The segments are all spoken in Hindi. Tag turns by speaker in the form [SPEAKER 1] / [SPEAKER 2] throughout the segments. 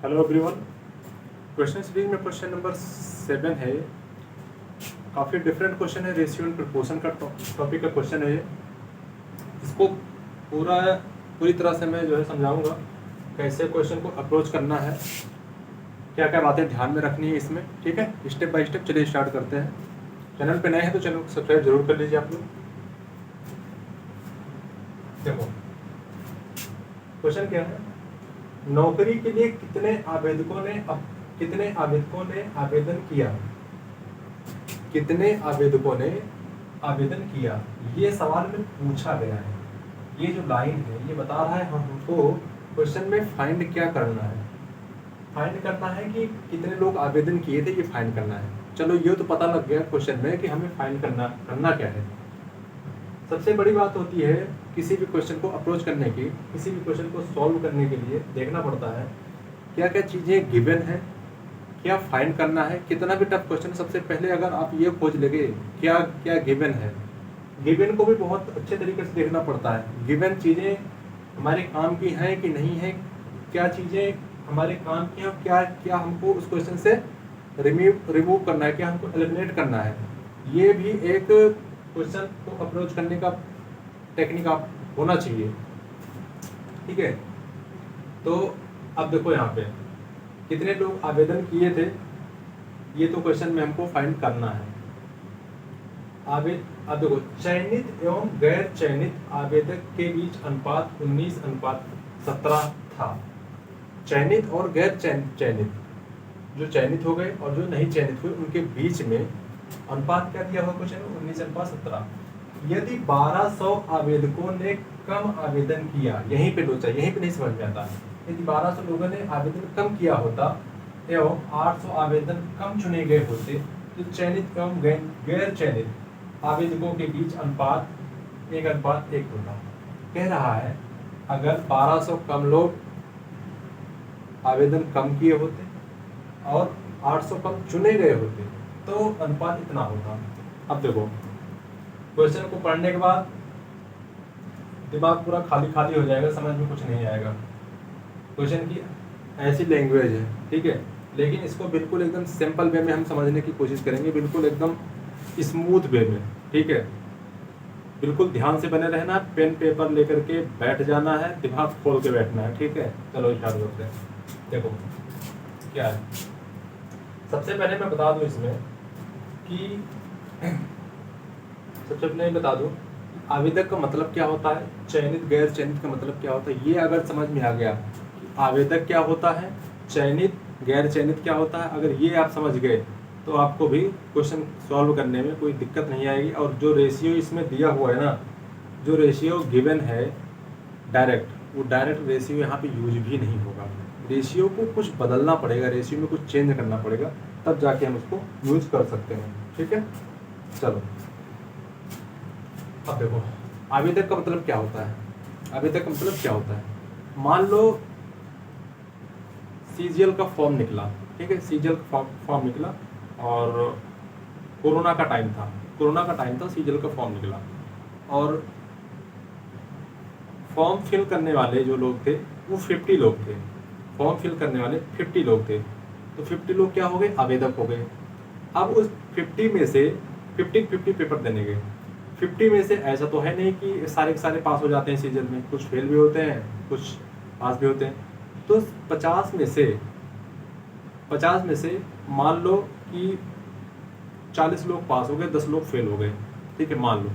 [SPEAKER 1] Hello everyone. क्वेश्चन सीरीज में क्वेश्चन नंबर 7 है। काफ़ी डिफरेंट क्वेश्चन है, रेशियो एंड प्रोपोर्शन का टॉपिक का क्वेश्चन है ये। इसको पूरी तरह से मैं जो है समझाऊंगा कैसे क्वेश्चन को अप्रोच करना है, क्या क्या बातें ध्यान में रखनी है इसमें। ठीक है, स्टेप बाय स्टेप चलिए स्टार्ट करते हैं। चैनल पे नए हैं तो चैनल को सब्सक्राइब जरूर कर लीजिए आप लोग। देखो क्वेश्चन क्या है, नौकरी के लिए कितने आवेदकों ने आवेदन किया, कितने आवेदकों ने आवेदन किया, ये सवाल में पूछा गया है। ये जो लाइन है ये बता रहा है हमको क्वेश्चन में फाइंड क्या करना है। फाइंड करना है कि कितने लोग आवेदन किए थे, ये फाइंड करना है। चलो ये तो पता लग गया क्वेश्चन में कि हमें फाइंड करना क्या है। सबसे बड़ी बात होती है किसी भी क्वेश्चन को अप्रोच करने की, किसी भी क्वेश्चन को सॉल्व करने के लिए देखना पड़ता है क्या क्या चीज़ें गिवन है, क्या फाइंड करना है। कितना भी टफ क्वेश्चन, सबसे पहले अगर आप ये खोज लेंगे क्या क्या गिवन है। गिवन को भी बहुत अच्छे तरीके से देखना पड़ता है। गिवन चीज़ें हमारे काम की हैं कि नहीं है, क्या चीज़ें हमारे काम की हैं, क्या क्या हमको उस क्वेश्चन से रिमूव करना है, क्या हमको एलिमिनेट करना है। ये भी एक क्वेश्चन को अप्रोच करने का टेक्निक आप होना चाहिए। ठीक है, तो अब देखो यहाँ पे कितने लोग आवेदन किए थे, ये तो क्वेश्चन में हमको फाइंड करना है। अब देखो चयनित एवं गैर चयनित आवेदक के बीच अनुपात 19:17 था। चयनित और गैर चयनित, जो चयनित हो गए और जो नहीं चयनित हुए उनके बीच में अनुपात क्या दिया हुआ क्वेश्चन में, 19:17। यदि 1200 आवेदकों ने कम आवेदन किया, यहीं पे लोचा, यहीं पे नहीं समझ में आता। यदि 1200 लोगों ने आवेदन कम किया होता एवं 800 आवेदन कम चुने गए होते तो चयनित एवं गैर चयनित आवेदकों के बीच अनुपात 1:1 होता। कह रहा है अगर 1200 कम लोग आवेदन कम किए होते और 800 कम चुने गए होते तो अनुपात इतना होता। अब देखो क्वेश्चन को पढ़ने के बाद दिमाग पूरा खाली खाली हो जाएगा, समझ में कुछ नहीं आएगा। क्वेश्चन की ऐसी लैंग्वेज है, ठीक है, लेकिन इसको बिल्कुल एकदम सिंपल वे में हम समझने की कोशिश करेंगे, बिल्कुल एकदम स्मूथ वे में। ठीक है, बिल्कुल ध्यान से बने रहना, पेन पेपर लेकर के बैठ जाना है, दिमाग खोल के बैठना है। ठीक है, चलो स्टार्ट करते हैं। देखो क्या है, सबसे पहले मैं बता दूं इसमें कि सबसे पहले बता दूं आवेदक का मतलब क्या होता है, चयनित गैर चयनित का मतलब क्या होता है। ये अगर समझ में आ गया कि आवेदक क्या होता है, चयनित गैर चयनित क्या होता है, अगर ये आप समझ गए तो आपको भी क्वेश्चन सॉल्व करने में कोई दिक्कत नहीं आएगी। और जो रेशियो इसमें दिया हुआ है ना, जो रेशियो गिवन है डायरेक्ट, वो डायरेक्ट रेशियो यहाँ पे यूज भी नहीं होगा। रेशियो को कुछ बदलना पड़ेगा, रेशियो में कुछ चेंज करना पड़ेगा, तब जाके हम उसको यूज कर सकते हैं। ठीक है, चलो अब देखो आवेदक का मतलब क्या होता है। आवेदक का मतलब क्या होता है, मान लो सीजीएल का फॉर्म निकला। ठीक है, सीजीएल का फॉर्म निकला और कोरोना का टाइम था, सीजीएल का फॉर्म निकला और फॉर्म फिल करने वाले जो लोग थे वो 50 लोग थे। फॉर्म फिल करने वाले 50 लोग थे, तो 50 लोग क्या हो गए, आवेदक हो गए। अब उस 50 में से 50-50 पेपर देने गए। 50 में से ऐसा तो है नहीं कि सारे के सारे पास हो जाते हैं सीजन में, कुछ फेल भी होते हैं, कुछ पास भी होते हैं। तो 50 में से मान लो कि 40 लोग पास हो गए, 10 लोग फेल हो गए। ठीक है, मान लो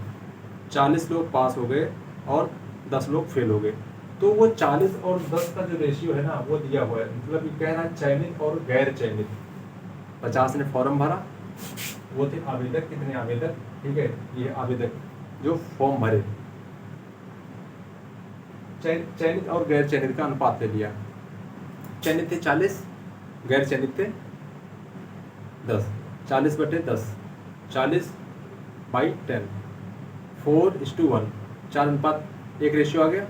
[SPEAKER 1] 40 लोग पास हो गए और 10 लोग फेल हो गए, तो वो 40 और 10 का जो रेशियो है ना वो दिया हुआ है। मतलब ये कह रहा है चयनित और गैर चयनित। 50 ने फॉर्म भरा, वो थे आवेदक, कितने आवेदक, ठीक है, ये आवेदक जो फॉर्म भरे। चयनित और गैर चयनित का अनुपात ले लिया। चयनित थे 40, गैर चयनित थे 10। 40/10, 40/10, 4:1, 4:1 रेशियो आ गया।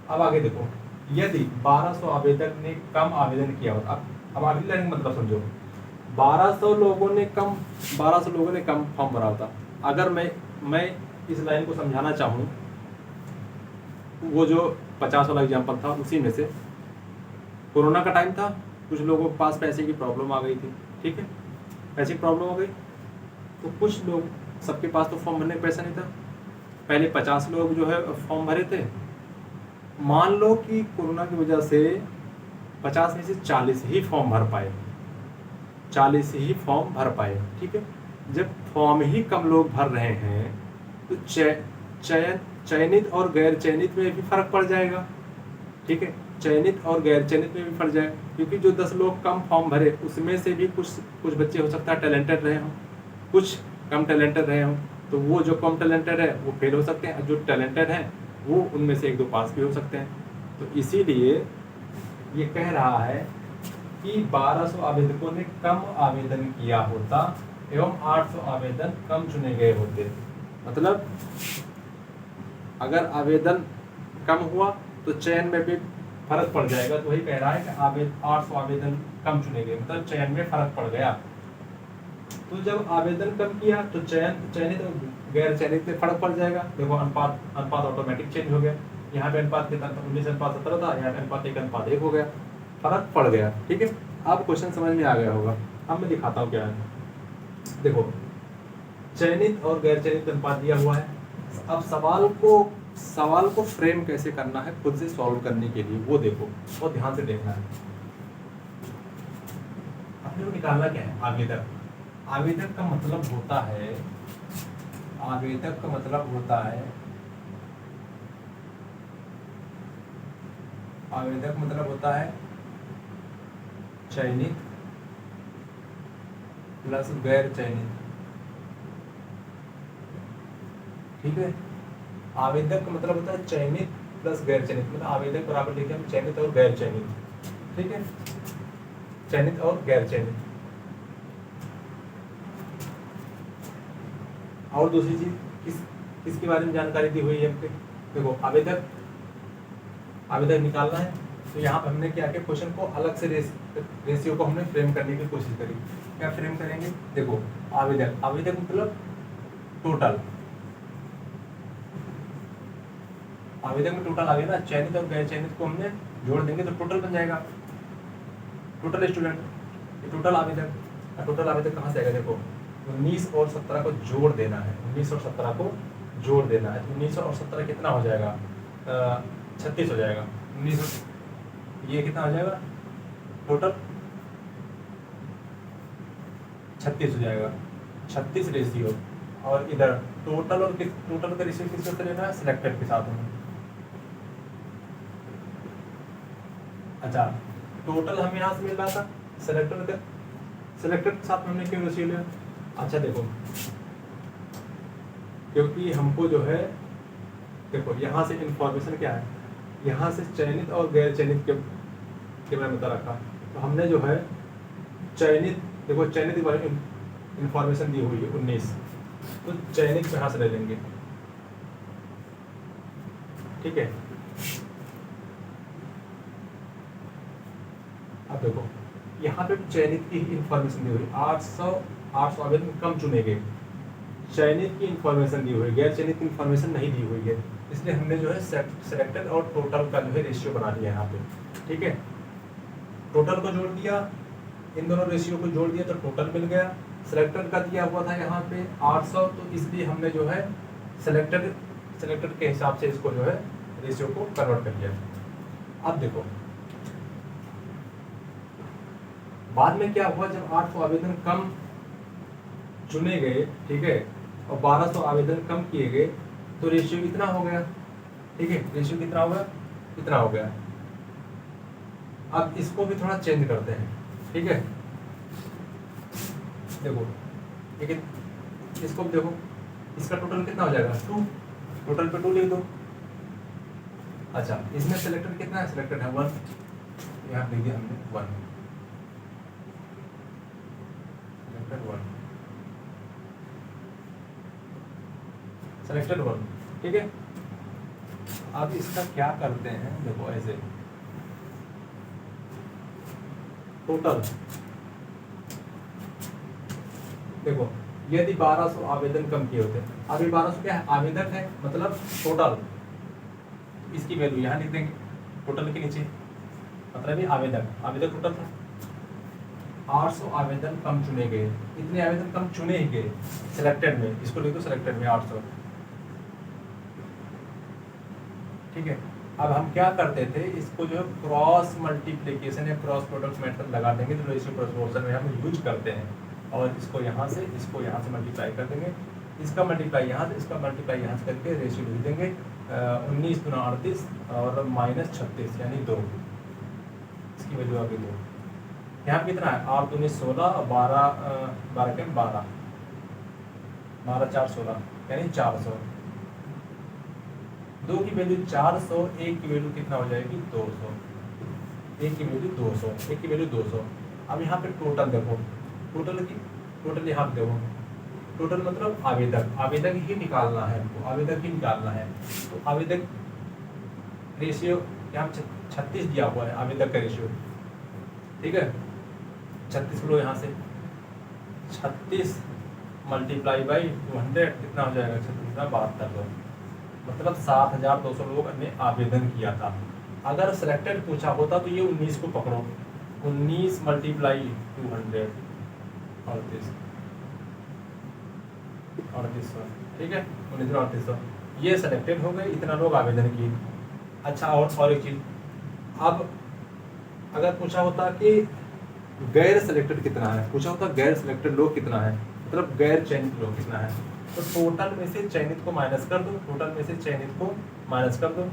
[SPEAKER 1] अब आगे देखो, यदि 1200 आवेदक ने कम आवेदन किया होता, अब अगली लाइन मतलब समझो, 1200 लोगों ने कम फॉर्म भरा होता। अगर मैं इस लाइन को समझाना चाहूँ, वो जो 50 वाला एग्जाम्पल था उसी में से कोरोना का टाइम था, कुछ लोगों के पास पैसे की प्रॉब्लम आ गई थी, ठीक है, पैसे की प्रॉब्लम आ गई, तो कुछ लोग, सबके पास तो फॉर्म भरने का पैसा नहीं था, पहले 50 लोग जो है फॉर्म भरे थे। मान लो कि कोरोना की वजह से 50 में से 40 ही फॉर्म भर पाए, 40 ही फॉर्म भर पाए, ठीक है। जब फॉर्म ही कम लोग भर रहे हैं तो चयनित और गैर चयनित में भी फर्क पड़ जाएगा, ठीक है, चयनित और गैर चयनित में भी फर्क जाएगा, क्योंकि जो 10 लोग कम फॉर्म भरे उसमें से भी कुछ बच्चे हो सकता है टैलेंटेड रहे हों, कुछ कम टैलेंटेड रहे हों, तो वो जो कम टैलेंटेड है वो फेल हो सकते हैं, जो टैलेंटेड हैं वो उनमें से 1-2 पास भी हो सकते हैं। तो इसीलिए ये कह रहा है कि 1200 आवेदकों ने कम आवेदन किया होता एवं 800 आवेदन कम चुने गए होते। मतलब अगर आवेदन कम हुआ तो चयन में भी फर्क पड़ जाएगा, तो वही कह रहा है कि 800 आवेदन कम चुने गए, मतलब चयन में फर्क पड़ गया। तो जब आवेदन कम किया तो चयनित और गैर चयनित में फर्क पड़ जाएगा। देखो अनुपात ऑटोमेटिक चेंज हो गया, यहाँ पे अनुपात कितना था, 19:17 था, यहाँ पे अनुपात 1:1 हो गया, फर्क पड़ गया, ठीक है। अब क्वेश्चन समझ में आ गया होगा। अब मैं दिखाता हूँ क्या है। देखो चयनित और गैर चयनित अनुपात दिया हुआ है। अब सवाल को फ्रेम कैसे करना है खुद से सॉल्व करने के लिए वो देखो, बहुत ध्यान से देखना है। अपने को निकालना क्या है, आवेदक। आवेदक का मतलब होता है, आवेदक का मतलब होता है, आवेदक मतलब होता है चयनित प्लस गैर चयनित, ठीक है। आवेदक का मतलब होता है चयनित प्लस गैर चयनित, मतलब आवेदक बराबर लिखे हम चयनित और गैर चयनित, ठीक है, चयनित और गैर चयनित। और दूसरी चीज किसके बारे में जानकारी दी हुई है हमको, देखो आवेदक निकालना है, तो यहाँ पर हमने क्या किया, क्वेश्चन को अलग से रेशियो को हमने फ्रेम करने की कोशिश करी। क्या फ्रेम करेंगे, देखो आवेदक मतलब टोटल, आवेदक में टोटल आ गया ना, चयनित और गैर चयनित को हमने जोड़ देंगे तो टोटल बन जाएगा, टोटल स्टूडेंट, टोटल आवेदक कहाँ से आएगा, देखो 19 और 17 को जोड़ देना है, 19 और 17 को जोड़ देना है, तो 19 और 17 कितना हो जाएगा, 36 हो जाएगा। 19 ये कितना हो जाएगा, टोटल 36 हो जाएगा, 36 रेशियो। और इधर टोटल का रेशियो किसके साथ लेना है, सिलेक्टेड के साथ में। अच्छा टोटल हमें यहाँ से मिल रहा था, सिलेक्टेड के साथ में हमने क्यों रेशियो लिया, अच्छा देखो क्योंकि हमको जो है, देखो यहाँ से इंफॉर्मेशन क्या है, यहाँ से चयनित और गैर चयनित के मैं बता रखा, तो हमने जो है चयनित, देखो चयनित के बारे में इंफॉर्मेशन दी हुई है 19, तो चयनित पे यहाँ से ले लेंगे, ठीक है। अब देखो यहाँ पे चयनित की इंफॉर्मेशन दी हुई, 800 आवेदन कम चुने गए, चयनित की इंफॉर्मेशन दी हुई, गैर चयनित की इंफॉर्मेशन नहीं दी हुई है, इसलिए हमने जो है सिलेक्टेड और टोटल का जो है रेशियो बना दिया यहाँ पे, ठीक है। टोटल को जोड़ दिया, इन दोनों रेशियो को जोड़ दिया तो टोटल मिल गया। सिलेक्टेड का दिया हुआ था यहाँ पे 800, तो इसलिए हमने जो है सिलेक्टेड के हिसाब से इसको जो है रेशियो को कन्वर्ट कर दिया। अब देखो बाद में क्या हुआ, जब 800 आवेदन कम चुने गए, ठीक है, और 1200 आवेदन कम किए गए, तो रेशियो कितना हो गया, ठीक है, रेशियो कितना होगा, इतना हो गया। अब इसको भी थोड़ा चेंज करते हैं, ठीक है, देखो लेकिन इसको भी देखो, इसका टोटल कितना हो जाएगा, 2, टोटल पे 2 लिख दो। अच्छा इसमें सिलेक्टेड कितना है, सिलेक्टेड है 1, यहाँ लिख दिया हमने 1, सिलेक्टेड 1, ठीक है। अब इसका क्या करते हैं, देखो ऐसे टोटल, देखो यदि 1200 आवेदन कम किए होते, अभी 1200 क्या है, आवेदक है, मतलब टोटल, इसकी वैल्यू यहाँ लिख देंगे टोटल के नीचे, मतलब ये आवेदक टोटल था 800 आवेदन कम चुने गए, इतने आवेदन कम चुने ही गए सिलेक्टेड में, इसको लिख दो सिलेक्टेड में 800। ठीक है, अब हम क्या करते थे, इसको जो है क्रॉस मल्टीप्लिकेशन या क्रॉस प्रोडक्ट मेथड लगा देंगे जो रेशियो प्रोपोर्शन में हम यूज करते हैं, और इसको यहाँ से मल्टीप्लाई कर देंगे, इसका मल्टीप्लाई यहाँ से, इसका मल्टीप्लाई यहाँ से करके रेशियो लिख देंगे 19 गुना 38 और -36 यानी 2, इसकी वैल्यू आ गई 2। यहाँ पे कितना है 8 दूनी 16 और 12 के 12 4 16 यानी 400। 2 की वैल्यू 400, 1 की वैल्यू कितना हो जाएगी 200, 1 की वैल्यू 200, 1 की वैल्यू 200। अब यहाँ पे टोटल देखो, टोटल यहाँ पे देखो, टोटल मतलब आवेदक ही निकालना है हमको, आवेदक ही निकालना है। तो आवेदक रेशियो यहाँ 36 दिया हुआ है आवेदक का रेशियो, ठीक है 36 लो यहाँ से, 36 मल्टीप्लाई बाई 200 कितना हो जाएगा 7200, मतलब 7200 लोगों ने आवेदन किया था। अगर सिलेक्टेड पूछा होता तो ये 19 को पकड़ो, 19 मल्टीप्लाई 200 3800, ठीक है 19 3800, ये सिलेक्टेड हो गए, इतना लोग आवेदन किए। अच्छा और एक चीज़, अब अगर पूछा होता कि गैर सिलेक्टेड कितना है, पूछा होता गैर सिलेक्टेड लोग कितना है, मतलब गैर चयनित लोग कितना है, तो टोटल में से चयनित को माइनस कर दो, टोटल में से चयनित को माइनस कर दो,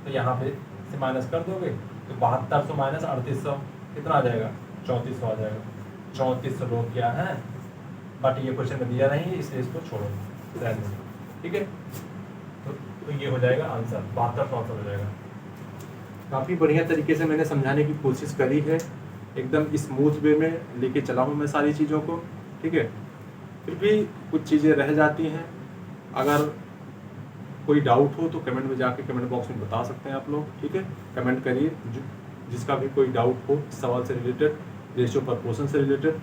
[SPEAKER 1] तो यहाँ पे से माइनस कर दोगे तो 7200 माइनस 3800 कितना आ जाएगा 3400 आ जाएगा। 3400 लोग क्या हैं, बट ये क्वेश्चन में दिया नहीं इसलिए इसको छोड़ो, ठीक है। तो ये हो जाएगा आंसर 7200 हो जाएगा। काफ़ी बढ़िया तरीके से मैंने समझाने की कोशिश करी है, एकदम स्मूथ वे में लेके चला हूँ मैं सारी चीज़ों को, ठीक है। फिर भी कुछ चीज़ें रह जाती हैं, अगर कोई डाउट हो तो कमेंट में जाके कमेंट बॉक्स में बता सकते हैं आप लोग, ठीक है। कमेंट करिए जिसका भी कोई डाउट हो इस सवाल से रिलेटेड, रेशियो प्रोपोर्शन से रिलेटेड।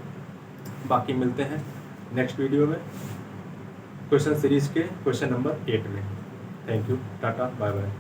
[SPEAKER 1] बाकी मिलते हैं नेक्स्ट वीडियो में क्वेश्चन सीरीज़ के क्वेश्चन नंबर 8 में। Thank you, tata, bye bye.